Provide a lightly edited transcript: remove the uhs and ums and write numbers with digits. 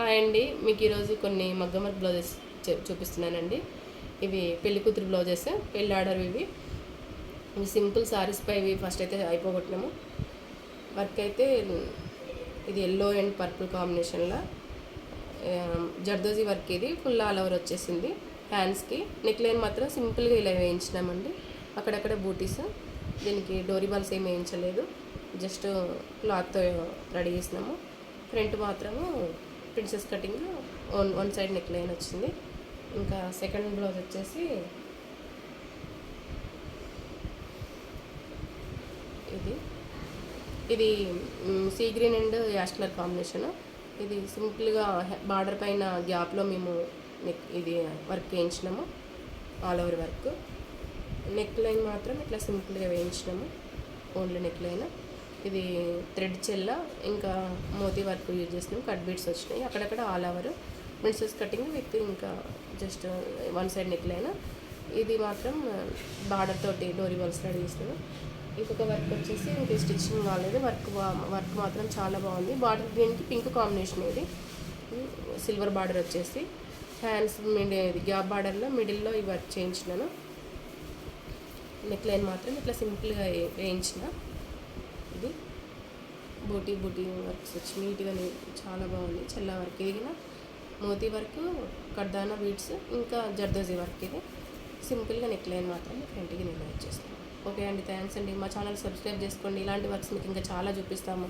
Hi అండి, మీకు ఈరోజు కొన్ని మగ్గం వర్క్ బ్లౌజెస్ చూపిస్తున్నానండి. ఇవి పెళ్లి కూతురు బ్లౌజెస్, పెళ్ళి ఆర్డర్. ఇవి సింపుల్ సారీస్పై ఇవి ఫస్ట్ అయితే అయిపోగొట్టినాము. వర్క్ అయితే ఇది ఎల్లో అండ్ పర్పుల్ కాంబినేషన్లో జర్దోజీ వర్క్. ఇది ఫుల్ ఆల్ ఓవర్ వచ్చేసింది. హ్యాండ్స్కి నెక్ లైన్ మాత్రం సింపుల్గా ఇలా వేయించినామండి. అక్కడక్కడ బూటీస్. దీనికి డోరీ బాల్స్ ఏమి వేయించలేదు, జస్ట్ క్లాత్తో రెడీ చేసినాము. ఫ్రంట్ మాత్రము princess cutting, one side neck line వచ్చింది. ఇంకా సెకండ్ బ్లౌజ్ వచ్చేసి ఇది sea green and ash colour combination. ఇది సింపుల్గా బార్డర్ పైన గ్యాప్లో మేము ఇది వర్క్ వేయించినాము, all over work. Neck line మాత్రం ఇట్లా సింపుల్గా వేయించినాము, ఓన్లీ నెక్ లైన్. ఇది థ్రెడ్ చెల్ల ఇంకా మోతీ వర్క్ యూజ్ చేసినాము, కట్ బీట్స్ వచ్చినాయి. అక్కడక్కడ all over princess cutting with ఇంకా just one side neck line. ఇది మాత్రం బార్డర్ తోటి డోరీ బాల్స్ రెడీ చేసినాము. ఇంకొక వర్క్ వచ్చేసి ఇంక స్టిచ్చింగ్ కాలేదు. వర్క్ మాత్రం చాలా బాగుంది. బార్డర్ దీనికి పింక్ కాంబినేషన్. ఇది సిల్వర్ బార్డర్ వచ్చేసి హ్యాండ్స్ ఇది గ్యాప్ బార్డర్లో మిడిల్లో ఈ వర్క్ చేయించినాను. నెక్ లైన్ మాత్రం ఇట్లా సింపుల్గా వేయించిన. ఇది బూటీ వర్క్స్ వచ్చి నీట్గా చాలా బాగుంది. చెల్ల వర్క్ ఇది మోతీ వర్క్, కడ్దానా బీడ్స్, ఇంకా జర్దోజీ వర్క్. ఇది సింపుల్గా నెక్ లైన్ మాత్రం ఫ్రంట్కి నేను వచ్చేస్తాను. ఓకే అండి, థ్యాంక్స్ అండి. మా ఛానల్ సబ్స్క్రైబ్ చేసుకోండి. ఇలాంటి వర్క్స్ మీకు ఇంకా చాలా చూపిస్తాము.